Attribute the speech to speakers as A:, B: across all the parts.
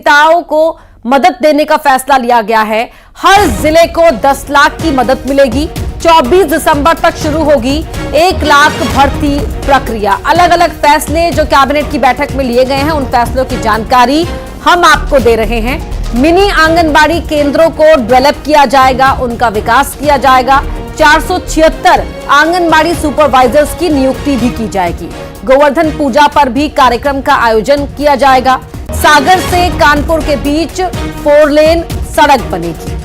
A: पिताओं को मदद देने का फैसला लिया गया है। हर जिले को 10 लाख की मदद मिलेगी। 24 दिसंबर तक शुरू होगी 1 लाख भर्ती प्रक्रिया। अलग अलग फैसले जो कैबिनेट की बैठक में लिए गए हैं, उन फैसलों की जानकारी हम आपको दे रहे हैं। मिनी आंगनबाड़ी केंद्रों को डेवलप किया जाएगा, उनका विकास किया जाएगा। 476 आंगनबाड़ी सुपरवाइजर्स की नियुक्ति भी की जाएगी। गोवर्धन पूजा पर भी कार्यक्रम का आयोजन किया जाएगा। सागर से कानपुर के बीच 4 लेन सड़क बनेगी।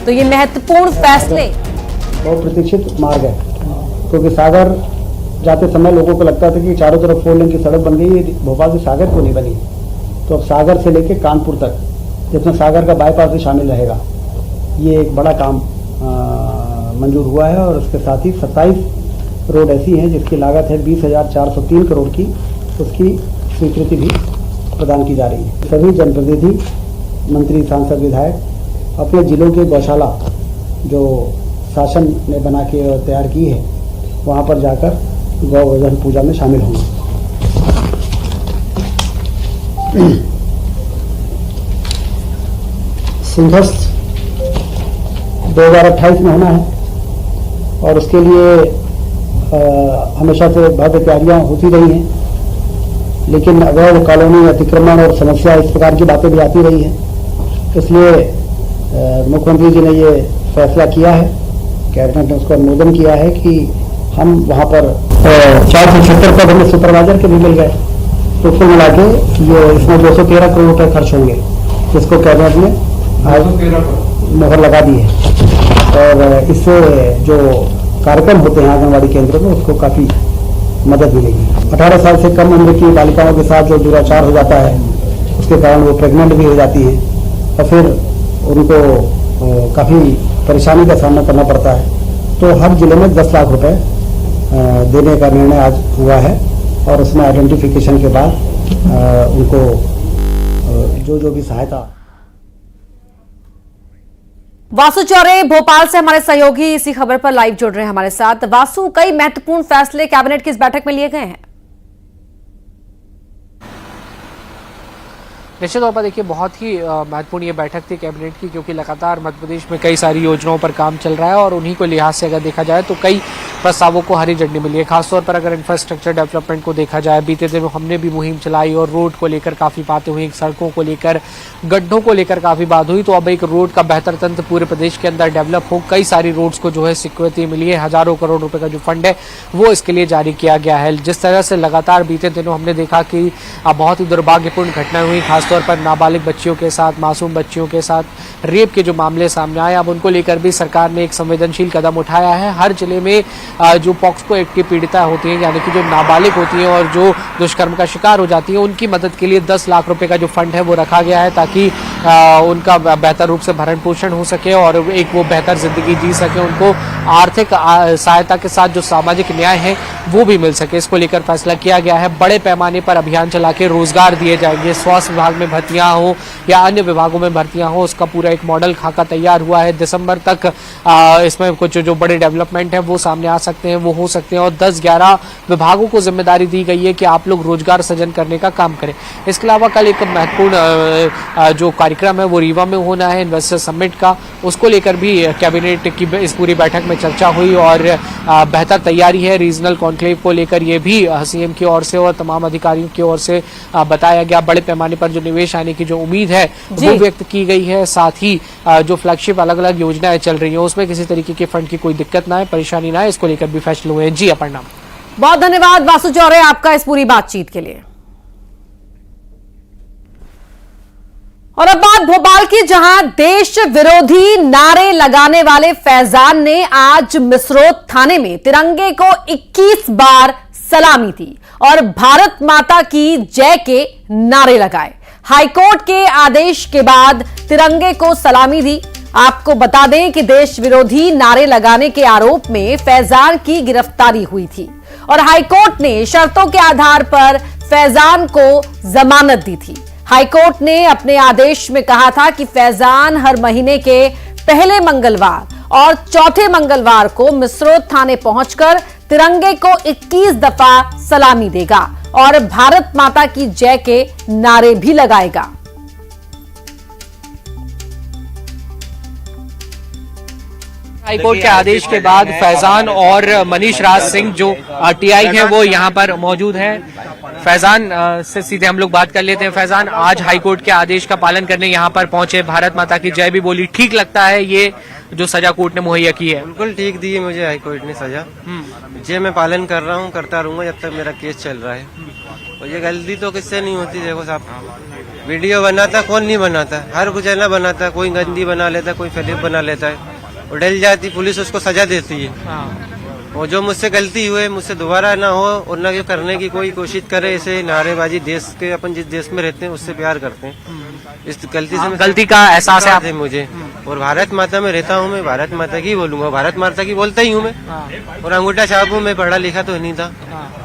A: तो ये महत्वपूर्ण फैसले
B: बहुत प्रतीक्षित मार्ग है, क्योंकि सागर जाते समय लोगों को लगता था कि चारों तरफ 4 लेन की सड़क बन गई है, भोपाल से सागर को नहीं बनी। तो अब सागर से लेकर कानपुर तक, जिसमें सागर का बाईपास भी शामिल रहेगा, ये एक बड़ा काम मंजूर हुआ है। और उसके साथ ही 27 रोड ऐसी हैं जिसकी लागत है 20,403 करोड़ की, उसकी स्वीकृति भी प्रदान की जा रही है। सभी जनप्रतिनिधि, मंत्री, सांसद, विधायक अपने जिलों के गौशाला जो शासन ने बना के तैयार की है, वहाँ पर जाकर गोवर्धन पूजा में शामिल होंगे। सिंहस्थ 2028 में होना है और उसके लिए हमेशा से भव्य तैयारियां होती रही हैं, लेकिन अवैध कॉलोनी, अतिक्रमण और समस्या, इस प्रकार की बातें भी आती रही हैं। इसलिए मुख्यमंत्री जी ने ये फैसला किया है, कैबिनेट ने उसको अनुमोदन किया है कि हम वहाँ पर 476 पद हमें सुपरवाइजर के भी मिल गए। तो कुल मिला के ये इसमें 213 करोड़ रुपए खर्च होंगे, जिसको कैबिनेट ने आज मोहर लगा दी है। और इससे जो कार्यक्रम होते हैं आंगनबाड़ी केंद्रों में, उसको काफी मदद मिलेगी। 18 साल से कम उम्र की बालिकाओं के साथ जो दुराचार हो जाता है, उसके कारण वो प्रेग्नेंट भी हो जाती हैं और फिर उनको काफी परेशानी का सामना करना पड़ता है। तो हर जिले में 10 लाख रुपए देने का निर्णय आज हुआ है और उसमें आइडेंटिफिकेशन के बाद उनको जो भी सहायता।
A: वासु चौरे भोपाल से हमारे सहयोगी इसी खबर पर लाइव जुड़ रहे हैं हमारे साथ। वासु, कई महत्वपूर्ण फैसले कैबिनेट की इस बैठक में लिए गए हैं।
C: निश्चित तौर पर देखिए, बहुत ही महत्वपूर्ण ये बैठक थी कैबिनेट की, क्योंकि लगातार मध्य प्रदेश में कई सारी योजनाओं पर काम चल रहा है और उन्हीं को लिहाज से अगर देखा जाए तो कई प्रस्तावों को हरी झंडी मिली है। खासतौर पर अगर इंफ्रास्ट्रक्चर डेवलपमेंट को देखा जाए, बीते दिनों हमने भी मुहिम चलाई और रोड को लेकर काफी बातें हुई, सड़कों को लेकर, गड्ढों को लेकर काफी बात हुई। तो अब एक रोड का बेहतर तंत्र पूरे प्रदेश के अंदर डेवलप हो, कई सारी रोड्स को जो है स्वीकृति मिली है। हजारों करोड़ रुपए का जो फंड है वो इसके लिए जारी किया गया है। जिस तरह से लगातार बीते दिनों हमने देखा कि बहुत ही दुर्भाग्यपूर्ण घटनाएं हुई, खासतौर पर नाबालिग बच्चियों के साथ, मासूम बच्चियों के साथ रेप के जो मामले सामने आए, अब उनको लेकर भी सरकार ने एक संवेदनशील कदम उठाया है। हर जिले में जो पॉक्सो एक्ट की पीड़िता होती हैं, यानी कि जो नाबालिग होती हैं और जो दुष्कर्म का शिकार हो जाती हैं, उनकी मदद के लिए 10 लाख रुपए का जो फंड है वो रखा गया है, ताकि उनका बेहतर रूप से भरण पोषण हो सके और एक वो बेहतर जिंदगी जी सके। उनको आर्थिक सहायता के साथ जो सामाजिक न्याय है वो भी मिल सके, इसको लेकर फैसला किया गया है। बड़े पैमाने पर अभियान चला के रोजगार दिए जाएंगे। स्वास्थ्य विभाग में भर्तियां हो या अन्य विभागों में भर्तियां हो, उसका पूरा एक मॉडल खाका तैयार हुआ है। दिसंबर तक इसमें कुछ जो बड़े डेवलपमेंट है वो सामने आ सकते हैं, वो हो सकते हैं। और 10-11 विभागों को जिम्मेदारी दी गई है कि आप लोग रोजगार सृजन करने का काम करें। इसके अलावा कल एक महत्वपूर्ण जो कार्यक्रम है वो रीवा में होना है, इन्वेस्टर समिट का, उसको लेकर भी कैबिनेट की इस पूरी बैठक में चर्चा हुई और बेहतर तैयारी है रीजनल कॉन्क्लेव को लेकर। ये भी सीएम की ओर से और तमाम अधिकारियों की ओर से बताया गया। बड़े पैमाने पर जो निवेश आने की जो उम्मीद है वो व्यक्त की गई है। साथ ही जो फ्लैगशिप अलग अलग योजनाएं चल रही हैं उसमें किसी तरीके के फंड की कोई दिक्कत ना है, परेशानी ना है, इसको लेकर भी फैसले हुए हैं। जी अपर्णा,
A: बहुत धन्यवाद वासु चौरे आपका इस पूरी बातचीत के लिए। और अब बात भोपाल की, जहां देश विरोधी नारे लगाने वाले फैजान ने आज मिसरोद थाने में तिरंगे को 21 बार सलामी दी और भारत माता की जय के नारे लगाए। हाईकोर्ट के आदेश के बाद तिरंगे को सलामी दी। आपको बता दें कि देश विरोधी नारे लगाने के आरोप में फैजान की गिरफ्तारी हुई थी और हाईकोर्ट ने शर्तों के आधार पर फैजान को जमानत दी थी। हाईकोर्ट ने अपने आदेश में कहा था कि फैजान हर महीने के पहले मंगलवार और चौथे मंगलवार को मिसरोद थाने पहुंचकर तिरंगे को 21 दफा सलामी देगा और भारत माता की जय के नारे भी लगाएगा।
C: हाईकोर्ट के आदेश के बाद फैजान और मनीष राज सिंह जो टीआई हैं वो यहाँ पर मौजूद हैं। फैजान से सीधे हम लोग बात कर लेते हैं। फैजान, आज हाईकोर्ट के आदेश का पालन करने यहाँ पर पहुंचे, भारत माता की जय भी बोली, ठीक लगता है ये जो सजा कोर्ट ने मुहैया की है?
D: बिल्कुल ठीक दी है मुझे हाईकोर्ट ने सजा। जे मैं पालन कर रहा हूँ, करता रहूंगा जब तक मेरा केस चल रहा है। और ये गलती तो किससे नहीं होती। देखो साहब, वीडियो बनाता कौन नहीं बनाता, हर कुछ ना बनाता, कोई गंदी बना लेता, कोई फिल्म बना लेता है और डल जाती, पुलिस उसको सजा देती है। और जो मुझसे गलती हुए, मुझसे दोबारा ना हो और ना करने की कोई कोशिश करे। ऐसे नारेबाजी देश के, अपन जिस देश में रहते हैं उससे प्यार करते हैं। इस गलती से
C: गलती का एहसास है
D: मुझे। और भारत माता में रहता हूँ मैं, भारत माता की बोलूंगा, भारत माता की बोलता ही हूँ मैं। और अंगूठा छाप हूँ मैं, पढ़ा लिखा तो नहीं था।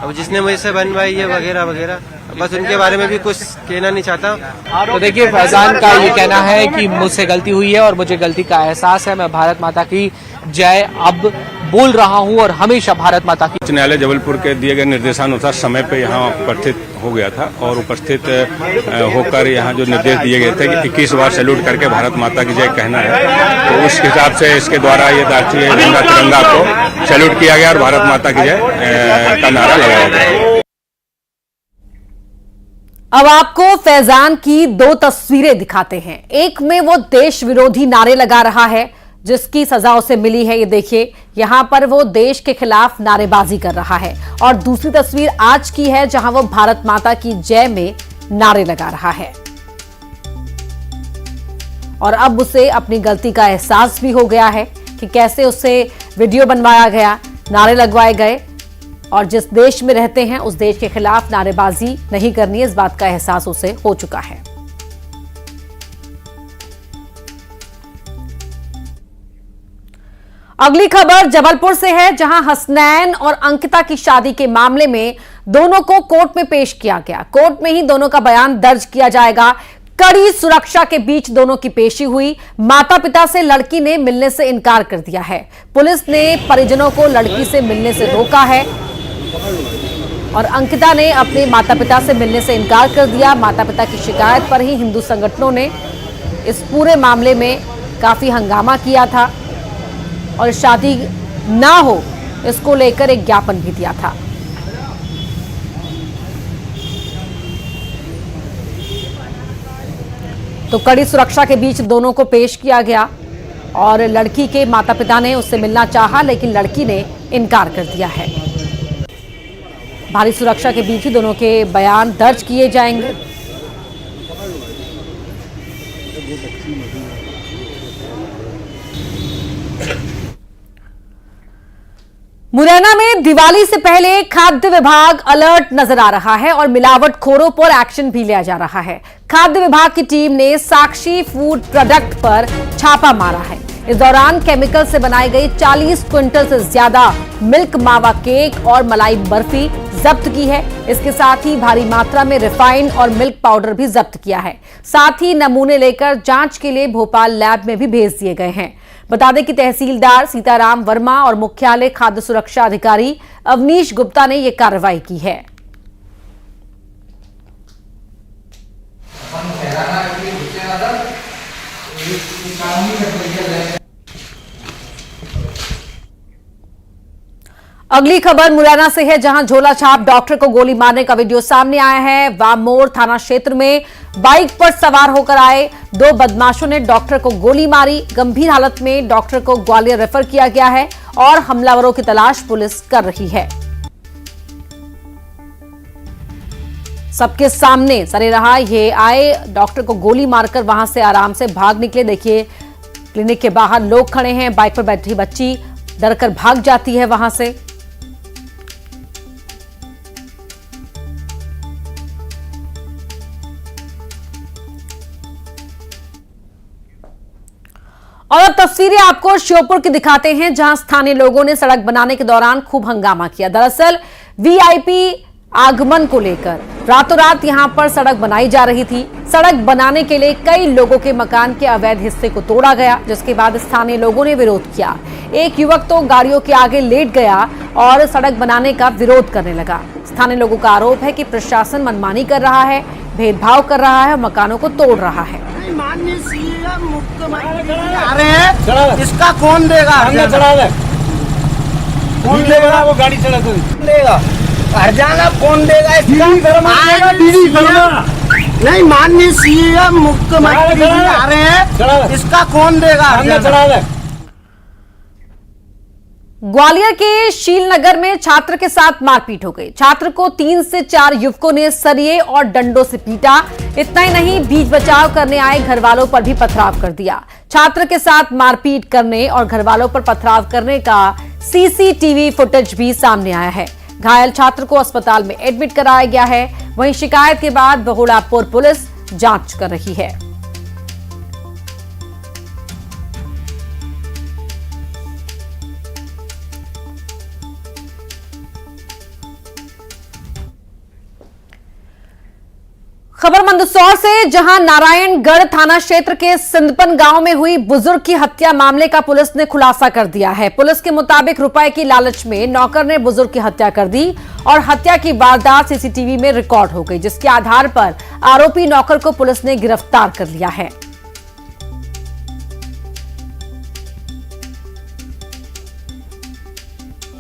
D: अब जिसने मुझसे बनवाई है वगैरह वगैरह, बस उनके बारे में भी कुछ कहना नहीं चाहता।
C: तो देखिए, फैजान का ये कहना है कि मुझसे गलती हुई है और मुझे गलती का एहसास है। मैं भारत माता की जय अब बोल रहा हूं और हमेशा भारत माता की।
E: उच्च न्यायालय जबलपुर के दिए गए निर्देशानुसार समय पे यहाँ उपस्थित हो गया था और उपस्थित होकर यहाँ जो निर्देश दिए गए थे कि 21 बार सैल्यूट करके भारत माता की जय कहना है, तो उस हिसाब से इसके द्वारा ये राष्ट्रीय झंडा तिरंगा को सैल्यूट किया गया और भारत माता की जय का नारा लगाया गया।
A: अब आपको फैजान की दो तस्वीरें दिखाते हैं। एक में वो देश विरोधी नारे लगा रहा है जिसकी सजा उसे मिली है। ये देखिए, यहां पर वो देश के खिलाफ नारेबाजी कर रहा है। और दूसरी तस्वीर आज की है जहां वो भारत माता की जय में नारे लगा रहा है। और अब उसे अपनी गलती का एहसास भी हो गया है कि कैसे उसे वीडियो बनवाया गया, नारे लगवाए गए और जिस देश में रहते हैं उस देश के खिलाफ नारेबाजी नहीं करनी है, इस बात का एहसास उसे हो चुका है। अगली खबर जबलपुर से है जहां हसनैन और अंकिता की शादी के मामले में दोनों को कोर्ट में पेश किया गया। कोर्ट में ही दोनों का बयान दर्ज किया जाएगा। कड़ी सुरक्षा के बीच दोनों की पेशी हुई। माता पिता से लड़की ने मिलने से इनकार कर दिया है। पुलिस ने परिजनों को लड़की से मिलने से रोका है और अंकिता ने अपने माता पिता से मिलने से इनकार कर दिया। माता पिता की शिकायत पर ही हिंदू संगठनों ने इस पूरे मामले में काफी हंगामा किया था और शादी ना हो इसको लेकर एक ज्ञापन भी दिया था। तो कड़ी सुरक्षा के बीच दोनों को पेश किया गया और लड़की के माता पिता ने उससे मिलना चाहा लेकिन लड़की ने इनकार कर दिया है। भारी सुरक्षा के बीच ही दोनों के बयान दर्ज किए जाएंगे। मुरैना में दिवाली से पहले खाद्य विभाग अलर्ट नजर आ रहा है और मिलावटखोरों पर एक्शन भी लिया जा रहा है। खाद्य विभाग की टीम ने साक्षी फूड प्रोडक्ट पर छापा मारा है। इस दौरान केमिकल से बनाई गई 40 क्विंटल से ज्यादा मिल्क मावा केक और मलाई बर्फी जब्त की है। इसके साथ ही भारी मात्रा में रिफाइंड और मिल्क पाउडर भी जब्त किया है। साथ ही नमूने लेकर जांच के लिए भोपाल लैब में भी भेज दिए गए हैं। बता दें कि तहसीलदार सीताराम वर्मा और मुख्यालय खाद्य सुरक्षा अधिकारी अवनीश गुप्ता ने यह कार्रवाई की है। अगली खबर मुरैना से है जहां झोला छाप डॉक्टर को गोली मारने का वीडियो सामने आया है। वामोर थाना क्षेत्र में बाइक पर सवार होकर आए दो बदमाशों ने डॉक्टर को गोली मारी। गंभीर हालत में डॉक्टर को ग्वालियर रेफर किया गया है और हमलावरों की तलाश पुलिस कर रही है। सबके सामने सरेराह ये आए, डॉक्टर को गोली मारकर वहां से आराम से भाग निकले। देखिए, क्लिनिक के बाहर लोग खड़े हैं, बाइक पर बैठी बच्ची डरकर भाग जाती है वहां से। और अब तस्वीरें आपको श्योपुर की दिखाते हैं जहां स्थानीय लोगों ने सड़क बनाने के दौरान खूब हंगामा किया। दरअसल वीआईपी आगमन को लेकर रातों रात यहां पर सड़क बनाई जा रही थी। सड़क बनाने के लिए कई लोगों के मकान के अवैध हिस्से को तोड़ा गया, जिसके बाद स्थानीय लोगों ने विरोध किया। एक युवक तो गाड़ियों के आगे लेट गया और सड़क बनाने का विरोध करने लगा। स्थानीय लोगों का आरोप है कि प्रशासन मनमानी कर रहा है, भेदभाव कर रहा है और मकानों को तोड़ रहा है।
F: माननीय सीएम मुख्यमंत्री आ रहे हैं, इसका कौन देगा? कौन देगा? वो गाड़ी चला देगा, हरजाना कौन देगा इसका? नहीं, माननीय सीएम मुख्यमंत्री आ रहे हैं, इसका कौन देगा?
A: ग्वालियर के शीलनगर में छात्र के साथ मारपीट हो गई। छात्र को 3 से 4 युवकों ने सरिये और डंडों से पीटा। इतना ही नहीं, बीच बचाव करने आए घर वालों पर भी पथराव कर दिया। छात्र के साथ मारपीट करने और घर वालों पर पथराव करने का सीसीटीवी फुटेज भी सामने आया है। घायल छात्र को अस्पताल में एडमिट कराया गया है। वहीं शिकायत के बाद बहुड़ापुर पुलिस जांच कर रही है। खबर मंदसौर से, जहां नारायणगढ़ थाना क्षेत्र के सिंधपन गांव में हुई बुजुर्ग की हत्या मामले का पुलिस ने खुलासा कर दिया है। पुलिस के मुताबिक रुपए की लालच में नौकर ने बुजुर्ग की हत्या कर दी और हत्या की वारदात सीसीटीवी में रिकॉर्ड हो गई, जिसके आधार पर आरोपी नौकर को पुलिस ने गिरफ्तार कर लिया है।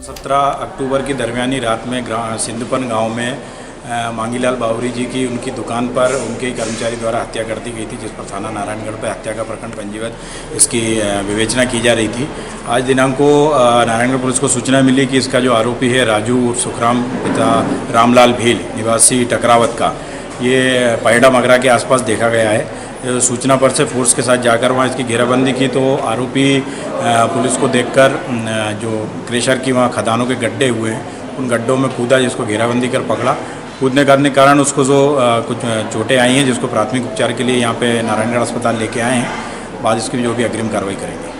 G: 17 अक्टूबर की दरमियानी रात में सिंधपन गांव में मांगीलाल बावरी जी की उनकी दुकान पर उनके कर्मचारी द्वारा हत्या कर दी गई थी, जिस पर थाना नारायणगढ़ पर हत्या का प्रकरण पंजीबद्ध इसकी विवेचना की जा रही थी। आज दिनांक को नारायणगढ़ पुलिस को सूचना मिली कि इसका जो आरोपी है राजू उर्फ सुखराम पिता रामलाल भील निवासी टकरावत का, ये पैडा मगरा के आसपास देखा गया है। सूचना पर से फोर्स के साथ जाकर वहाँ इसकी घेराबंदी की तो आरोपी पुलिस को देखकर जो क्रेशर की वहाँ खदानों के गड्ढे हुए हैं उन गड्ढों में कूदा, जिसको घेराबंदी कर पकड़ा। कूदने करने के कारण उसको जो कुछ चोटें आई हैं, जिसको प्राथमिक उपचार के लिए यहाँ पे नारायणगढ़ अस्पताल लेके आए हैं। बाद इसकी जो भी अग्रिम कार्रवाई करेंगे।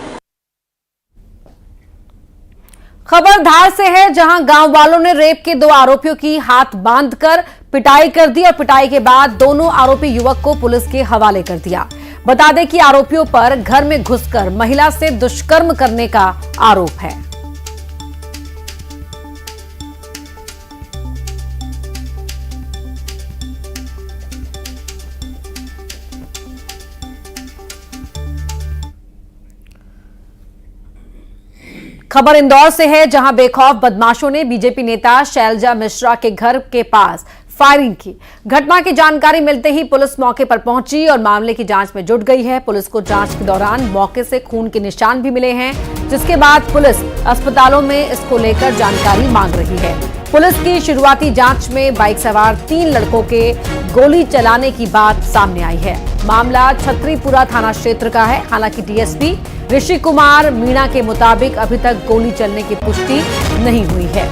A: खबर धार से है, जहां गांव वालों ने रेप के 2 आरोपियों की हाथ बांधकर पिटाई कर दी और पिटाई के बाद दोनों आरोपी युवक को पुलिस के हवाले कर दिया। बता दें कि आरोपियों पर घर में घुसकर महिला से दुष्कर्म करने का आरोप है। खबर इंदौर से है, जहां बेखौफ बदमाशों ने बीजेपी नेता शैलजा मिश्रा के घर के पास फायरिंग की। घटना की जानकारी मिलते ही पुलिस मौके पर पहुंची और मामले की जांच में जुट गई है। पुलिस को जांच के दौरान मौके से खून के निशान भी मिले हैं, जिसके बाद पुलिस अस्पतालों में इसको लेकर जानकारी मांग रही है। पुलिस की शुरुआती जांच में बाइक सवार 3 लड़कों के गोली चलाने की बात सामने आई है। मामला छतरीपुरा थाना क्षेत्र का है। हालांकि डीएसपी ऋषि कुमार मीणा के मुताबिक अभी तक गोली चलने की पुष्टि नहीं हुई है।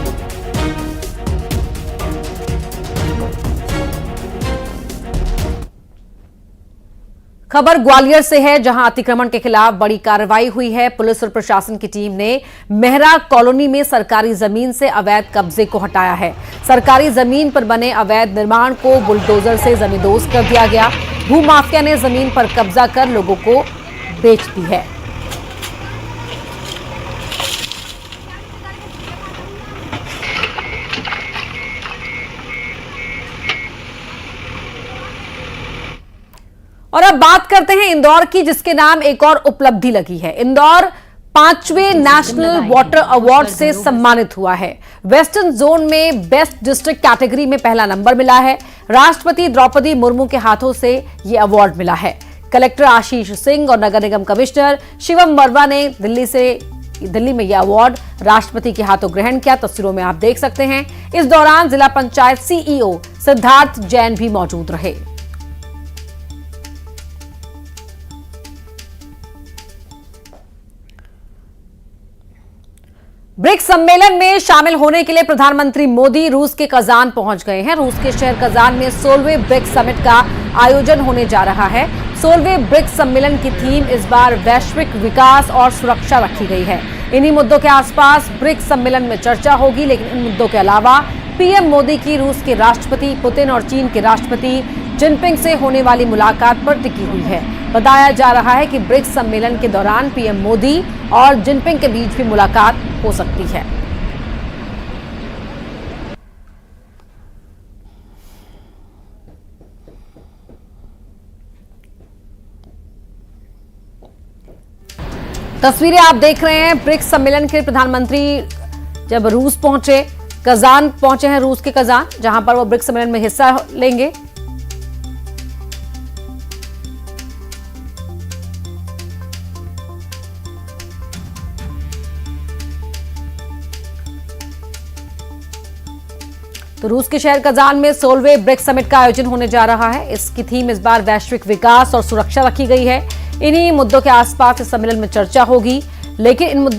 A: खबर ग्वालियर से है, जहां अतिक्रमण के खिलाफ बड़ी कार्रवाई हुई है। पुलिस और प्रशासन की टीम ने मेहरा कॉलोनी में सरकारी जमीन से अवैध कब्जे को हटाया है। सरकारी जमीन पर बने अवैध निर्माण को बुलडोजर से जमींदोज कर दिया गया। भूमाफिया ने जमीन पर कब्जा कर लोगों को बेच दी है। और अब बात करते हैं इंदौर की, जिसके नाम एक और उपलब्धि लगी है। इंदौर 5वें नेशनल वाटर अवार्ड से सम्मानित हुआ है। वेस्टर्न जोन में बेस्ट डिस्ट्रिक्ट कैटेगरी में पहला नंबर मिला है। राष्ट्रपति द्रौपदी मुर्मू के हाथों से यह अवार्ड मिला है। कलेक्टर आशीष सिंह और नगर निगम कमिश्नर शिवम वर्मा ने दिल्ली में यह अवार्ड राष्ट्रपति के हाथों ग्रहण किया। तस्वीरों में आप देख सकते हैं। इस दौरान जिला पंचायत सीईओ सिद्धार्थ जैन भी मौजूद रहे। ब्रिक्स सम्मेलन में शामिल होने के लिए प्रधानमंत्री मोदी रूस के कजान पहुंच गए हैं। रूस के शहर कजान में 16वें ब्रिक्स समिट का आयोजन होने जा रहा है। 16वें ब्रिक्स सम्मेलन की थीम इस बार वैश्विक विकास और सुरक्षा रखी गई है। इन्हीं मुद्दों के आसपास ब्रिक्स सम्मेलन में चर्चा होगी, लेकिन इन मुद्दों के अलावा पीएम मोदी की रूस के राष्ट्रपति पुतिन और चीन के राष्ट्रपति जिनपिंग से होने वाली मुलाकात पर टिकी हुई है। बताया जा रहा है कि ब्रिक्स सम्मेलन के दौरान पीएम मोदी और जिनपिंग के बीच भी मुलाकात हो सकती है। तस्वीरें आप देख रहे हैं ब्रिक्स सम्मेलन के प्रधानमंत्री जब रूस पहुंचे, कजान पहुंचे हैं, रूस के कजान, जहां पर वो ब्रिक्स सम्मेलन में हिस्सा लेंगे। तो रूस के शहर कजान में 16वें ब्रिक्स समिट का आयोजन होने जा रहा है। इसकी थीम इस बार वैश्विक विकास और सुरक्षा रखी गई है। इन्हीं मुद्दों के आसपास इस सम्मेलन में चर्चा होगी, लेकिन इन मुद्दों